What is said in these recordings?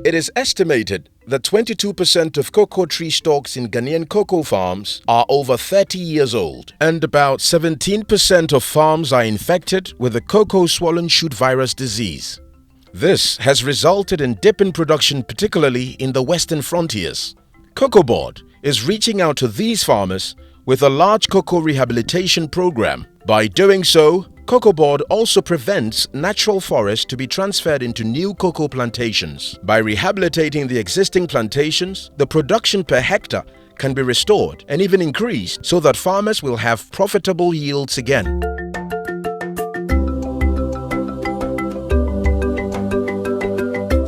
It is estimated that 22% of cocoa tree stalks in Ghanaian cocoa farms are over 30 years old, and about 17% of farms are infected with the cocoa swollen shoot virus disease. This has resulted in dip in production, particularly in the western frontiers. Cocoa Board is reaching out to these farmers with a large cocoa rehabilitation program. By doing so, Cocoa Board also prevents natural forests to be transferred into new cocoa plantations. By rehabilitating the existing plantations, the production per hectare can be restored and even increased so that farmers will have profitable yields again.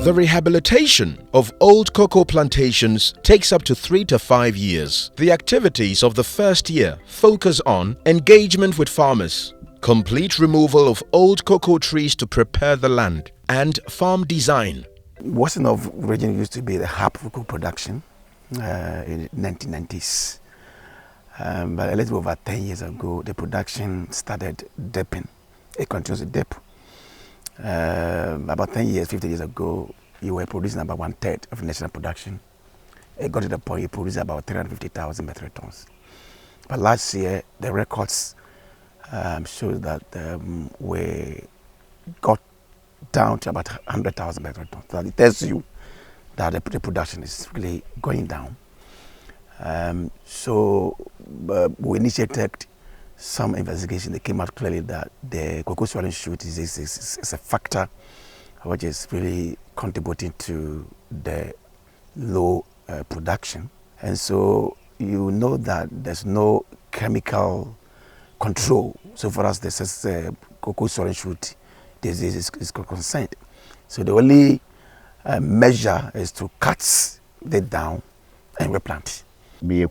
The rehabilitation of old cocoa plantations takes up to 3 to 5 years. The activities of the first year focus on engagement with farmers, complete removal of old cocoa trees to prepare the land, and farm design. Western of region used to be the hub for cocoa production in the 1990s. But a little over 10 years ago, the production started dipping. It continues to dip. About 10 years, 15 years ago, you were producing about 1/3 of national production. It got to the point you produced about 350,000 metric tons. But last year, the records shows that we got down to about 100,000 metric tons. So it tells you that the production is really going down. So we initiated some investigation. They came out clearly that the cocoa swelling shoot is a factor which is really contributing to the low production. And so you know that there's no chemical control so far as this is cocoa swelling shoot disease is concerned. So the only measure is to cut it down and replant. Me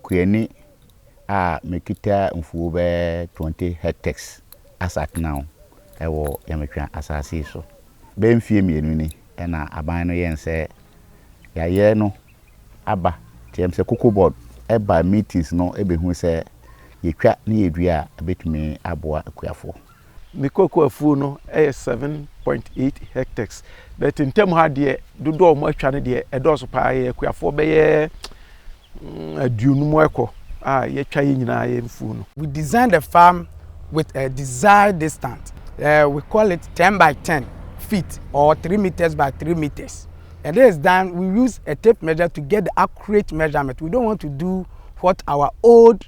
mekita mfuo be 20 hectares as at now. Ewo yametwa asase so. Be mfie mienu ni na aban no yense yaye no aba tiemse Cocoa Board eba meetings no ebehu se yetwa na yedua abetumi aboa akuafo. Me cocoa afu no 7.8 hectares. But in term ha de dodo mo atwa ne de edoso pa ye akuafo be ye aduonu mo ekọ. We designed the farm with a desired distance. We call it 10 by 10 feet or 3 meters by 3 meters. And this is done, we use a tape measure to get the accurate measurement. We don't want to do what our old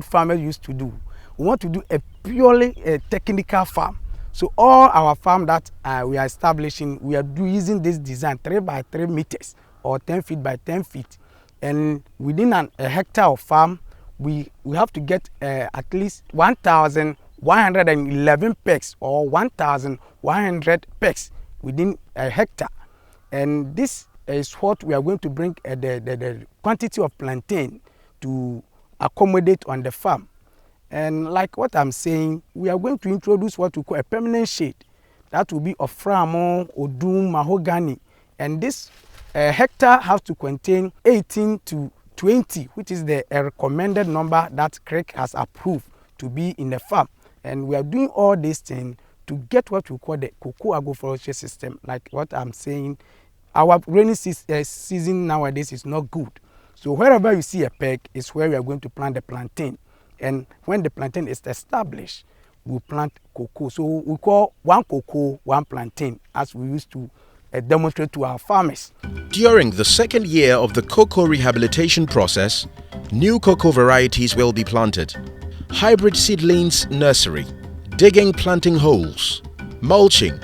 farmers used to do. We want to do a purely technical farm. So all our farm that we are establishing, we are using this design 3 by 3 meters or 10 feet by 10 feet. And within a hectare of farm, we have to get at least 1,111 pegs or 1,100 pegs within a hectare. And this is what we are going to bring the quantity of plantain to accommodate on the farm. And like what I'm saying, we are going to introduce what we call a permanent shade. That will be of framo, odum, mahogany. And this hectare has to contain 18 to 20, which is the recommended number that CREC has approved to be in the farm. And we are doing all these things to get what we call the cocoa agroforestry system. Like what I'm saying, our rainy season nowadays is not good. So wherever you see a peg is where we are going to plant the plantain. And when the plantain is established, we plant cocoa. So we call one cocoa, one plantain, as we used to demonstrate to our farmers. During the second year of the cocoa rehabilitation process, new cocoa varieties will be planted. Hybrid seedlings nursery, digging planting holes, mulching,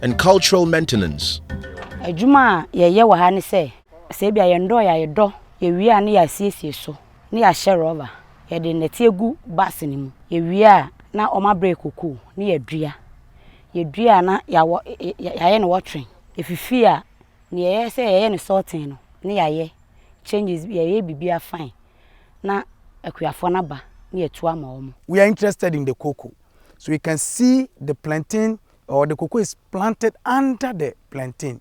and cultural maintenance. Ejuma ye wa ha ne se bia ye ndo ya yedo ye wi a ne ya siesie so ne ya hye rubber ye de neti egu bas ni mu ye wi a na oma break cocoa ne ye dua na ya ye no watering efifi a ne ye se ye ne sorting no ne ya ye changes ye bibia fine na akuafo na ba ne etu ama omo. We are interested in the cocoa, so you can see the plantain or the cocoa is planted under the plantain.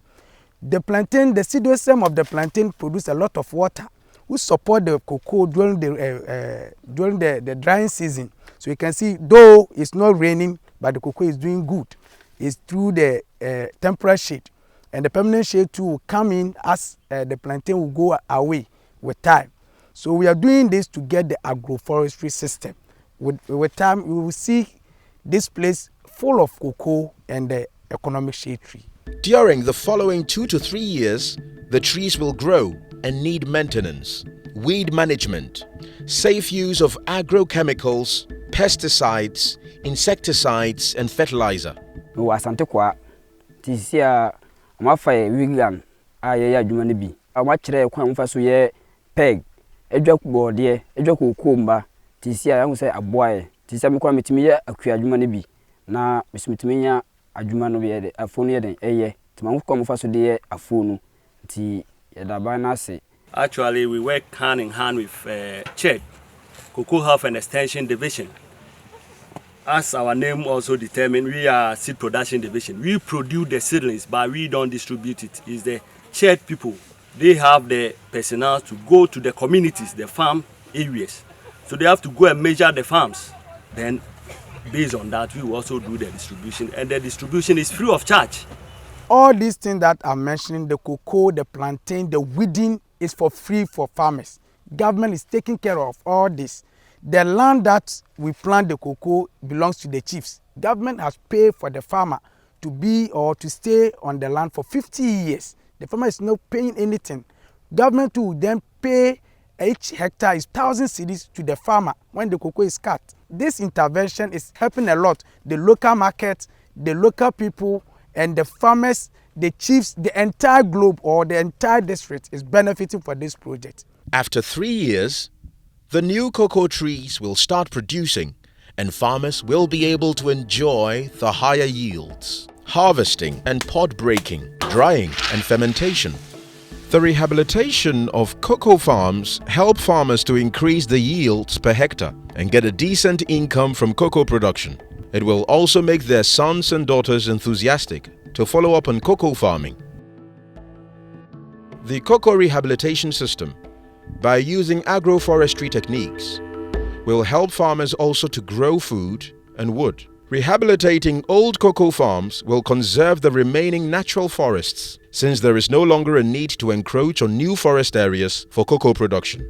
The plantain, the seedostem of the plantain produce a lot of water, which support the cocoa during the drying season. So you can see, though it's not raining, but the cocoa is doing good. It's through the temperate shade. and the permanent shade too will come in as the plantain will go away with time. So we are doing this to get the agroforestry system. With time, we will see this place full of cocoa and the economic shade tree. During the following 2 to 3 years, the trees will grow and need maintenance, weed management, safe use of agrochemicals, pesticides, insecticides, and fertilizer. Asante kwa tisia amafa vegan aye adwuma ne bi amachire kwan mfa so ye peg edwakubode edwakokomba tisia ya huse aboaye tisia me kwa metimi ye akua adwuma ne bi na mesumitimi nya adwuma no ye de afonu ye den eye tima kwa mfa so de ye afonu nti ye da ba na ase. Actually, we work hand in hand with CHED, Cocoa Health and Extension Division. As our name also determines, we are seed production division. We produce the seedlings, but we don't distribute it. It's the CHED people. They have the personnel to go to the communities, the farm areas. So they have to go and measure the farms. Then, based on that, we will also do the distribution. And the distribution is free of charge. All these things that I'm mentioning, the cocoa, the plantain, the weeding, is for free for farmers. Government is taking care of all this. The land that we plant the cocoa belongs to the chiefs. Government has paid for the farmer to be or to stay on the land for 50 years. The farmer is not paying anything. Government will then pay each hectare is 1,000 cedis to the farmer when the cocoa is cut. This intervention is helping a lot. The local market, the local people, and the farmers, the chiefs, the entire globe or the entire district is benefiting from this project. After 3 years, the new cocoa trees will start producing and farmers will be able to enjoy the higher yields, harvesting and pod breaking, drying and fermentation. The rehabilitation of cocoa farms help farmers to increase the yields per hectare and get a decent income from cocoa production. It will also make their sons and daughters enthusiastic to follow up on cocoa farming. The cocoa rehabilitation system, by using agroforestry techniques, will help farmers also to grow food and wood. Rehabilitating old cocoa farms will conserve the remaining natural forests, since there is no longer a need to encroach on new forest areas for cocoa production.